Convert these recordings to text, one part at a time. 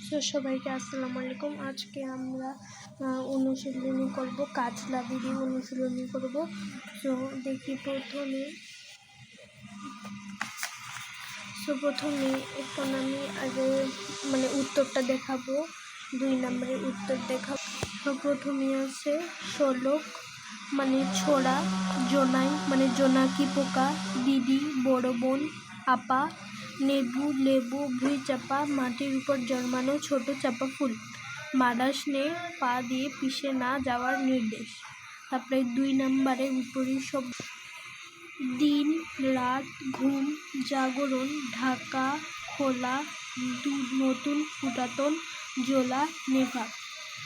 সবাইকে আসসালামু আলাইকুম। আজকে আমরা অনুশীলনী করব, কাজলা দিদি অনুশীলনী করব। তো দেখি প্রথমে এখন আমি আগে উত্তরটা দেখাবো, 2 নম্বরের উত্তর দেখাবো। তো প্রথমে আছে শোলক ছোড়া, জোনাই জোনাকি পোকা, দিদি বড় বোন, আপা নেবু লেবু, ভুঁই চাপা মাটির উপর জন্মানো ছোট চাপা ফুল, মাদাস নে পা দিয়ে পিষে না যাওয়ার নির্দেশ। তারপরে 2 নম্বরে বিপরীত শব্দ, দিন রাত, ঘুম, জাগরণ, ঢাকা, খোলা, নতুন, পুরাতন, জোলা, নেভা।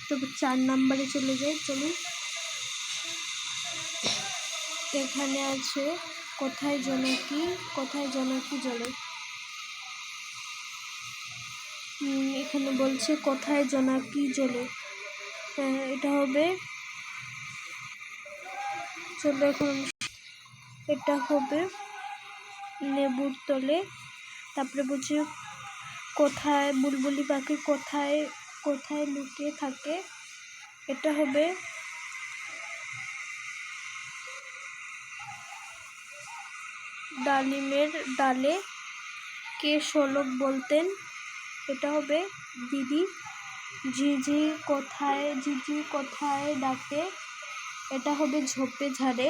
তো 4 নম্বরে চলে যাই, চলুন। এখানে আছে কোথায় জোনাকি জ্বলে। এখানে বলছে কোথায় জোনাকি জ্বলে, এটা হবে, চলো এখন এটা হবে লেবুর তলে। তারপরে বলছে কোথায় বুলবুলি পাখি কোথায় লুকিয়ে থাকে, এটা হবে ডালিমের ডালে। কে শোলক বলতেন, এটা হবে দিদি। ঝিঝি কোথায় ডাকে, এটা হবে ঝোপে ঝাড়ে।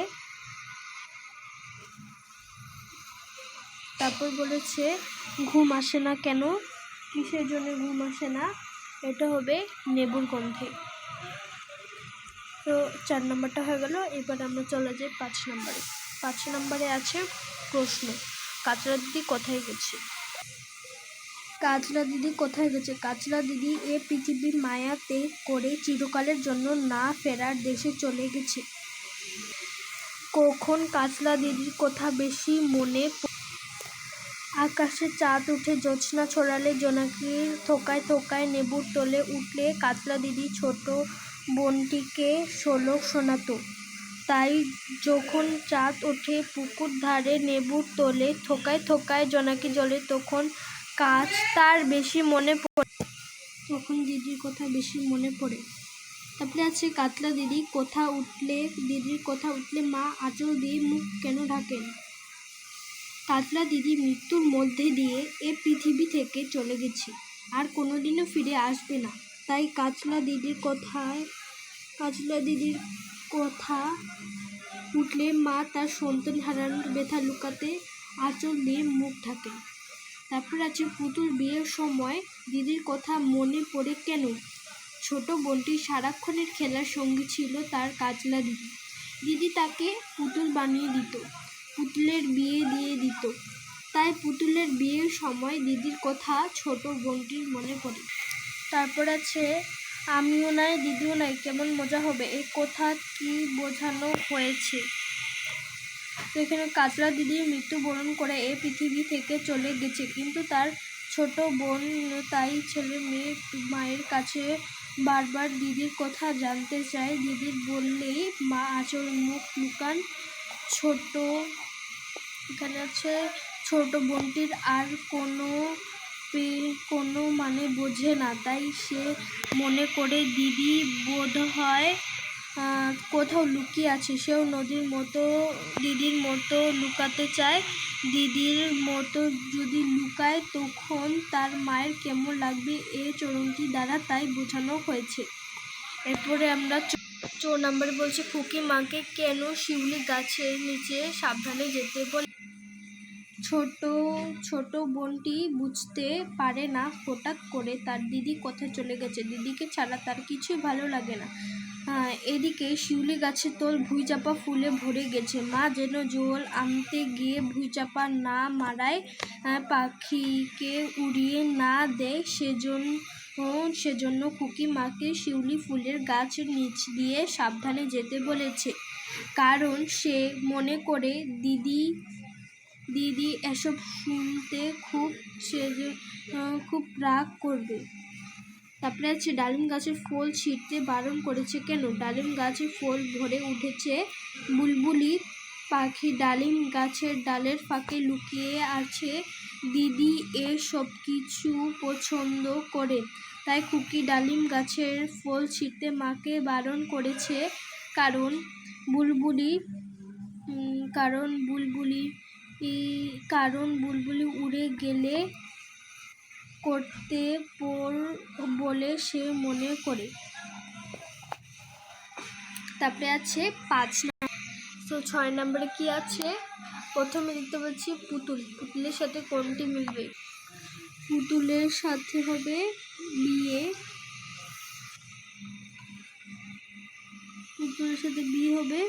তারপর বলেছে ঘুম আসে না কেন, কিসের জন্য ঘুম আসে না, এটা হবে নেবুর গন্ধে। তো 4 নম্বরটা হয়ে গেল। এবার আমরা চলে যাই 5 নম্বরে। 5 নম্বরে আছে প্রশ্ন, কাজলা দিদি কোথায় গেছে। কাজলা দিদি এ পৃথিবীর মায়াতে করে চিরকালের জন্য না ফেরার দেশে চলে গেছে। কখন কাজলা দিদির কথা বেশি মনে আকাশে চাঁদ উঠে জ্যোৎস্না ছড়ালে, জোনাকির থোকায় থোকায় নেবুর তলে উঠলে কাজলা দিদি ছোট বোনটিকে শোলক শোনাতো। তাই যখন চাঁদ ওঠে পুকুর ধারে নেবুর তলে, থোকায় থোকায় জোনাকি জ্বলে, তখন কাজ তার বেশি মনে পড়ে, তখন দিদির কথা বেশি মনে পড়ে। তারপরে আছে কাজলা দিদির কথা উঠলে মা আঁচল দিয়ে মুখ কেন ঢাকেন। কাজলা দিদি মৃত্যুর মধ্যে দিয়ে এ পৃথিবী থেকে চলে গেছে, আর কোনোদিনও ফিরে আসবে না। তাই কাজলা দিদির কথা উঠলে মা তার সন্তান হারানোর ব্যথা লুকাতে আঁচল দিয়ে মুখ ঢাকেন। তারপর আছে পুতুল বিয়ের সময় দিদির কথা মনে পড়ে কেন। ছোট বোনটি সারাক্ষণের খেলার সঙ্গী ছিল তার কাজলা দিদি। দিদি তাকে পুতুল বানিয়ে দিত, পুতুলের বিয়ে দিয়ে দিত। তাই পুতুলের বিয়ের সময় দিদির কথা ছোট বোনটির মনে পড়ে। তারপর আছে আমিও নাই দিদিও নাই কেমন মজা হবে, এই কথা কি বোঝানো হয়েছে। তো এখানে কাজলা দিদি মৃত্যুবরণ করে এ পৃথিবী থেকে চলে গেছে, কিন্তু তার ছোট বোন তাই ছেলে মেয়ে মায়ের কাছে বারবার দিদির কথা জানতে চায়। দিদির বললেই মা আঁচল মুখ লুকান। এখানে আছে ছোট বোনটির আর কোনো বোঝে না, তাই সে মনে করে দিদি বোধহয় কোথাও লুকিয়ে আছে। সেও দিদির মতো লুকাতে চায়। দিদির মতো যদি লুকায় তখন তার মায়ের কেমন লাগবে, এ চরণটি দ্বারা তাই বোঝানো হয়েছে। এরপরে আমরা 4 নম্বরে বলছি খুকি মাকে কেন শিউলি গাছের নিচে সাবধানে যেতে বলে। ছোট বোনটি বুঝতে পারে না হঠাৎ করে তার দিদি কোথায় চলে গেছে। দিদিকে ছাড়া তার কিছুই ভালো লাগে না। এদিকে শিউলি গাছের তল ভুঁইচাপা ফুলে ভরে গেছে। মা যেন জল আনতে গিয়ে ভুঁইচাপা না মারায়, পাখিকে উড়িয়ে না দেয়, সেজন্য খুকি মাকে শিউলি ফুলের গাছের নিচ দিয়ে সাবধানে যেতে বলেছে। কারণ সে মনে করে দিদি এসব শুনতে খুব রাগ করবে। তারপরে আছে ডালিম গাছের ফল ছিঁড়তে বারণ করেছে কেন। ডালিম গাছে ফল ভরে উঠেছে, বুলবুলি পাখি ডালিম গাছের ডালের ফাঁকে লুকিয়ে আছে। দিদি এ সব কিছু পছন্দ করে, তাই খুকি ডালিম গাছের ফল ছিঁড়তে মাকে বারণ করেছে, কারণ বুলবুলি কারণ বুলবুলি কারণ বুলবুলি উড়ে গেলে করতে বলে সে মনে করে। তারপরে আছে 5 নম্বর। তো 6 নম্বরে কি আছে? প্রথমে দেখতে পাচ্ছি পুতুল। পুতুলের সাথে কোনটি মিলবে? পুতুলের সাথে হবে বিয়ে। পুতুলের সাথে বিয়ে হবে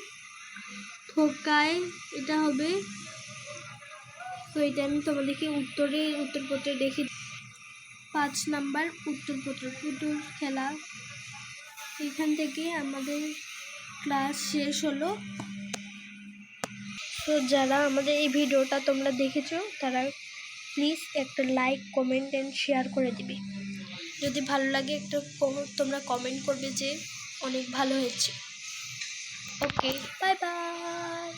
থোকায়, এটা হবে। তো এটা আমি তোমাদেরকে উত্তরপত্রে দেখি। 5 নাম্বার উত্তরপত্র, পুতুল খেলা। এখান থেকে আমাদের ক্লাস শেষ হলো। তো যারা আমাদের এই ভিডিওটা তোমরা দেখেছো তারা প্লিজ একটা লাইক, কমেন্ট অ্যান্ড শেয়ার করে দিবে। যদি ভালো লাগে একটা তোমরা কমেন্ট করবে যে অনেক ভালো হয়েছে। ওকে, বাই বাই।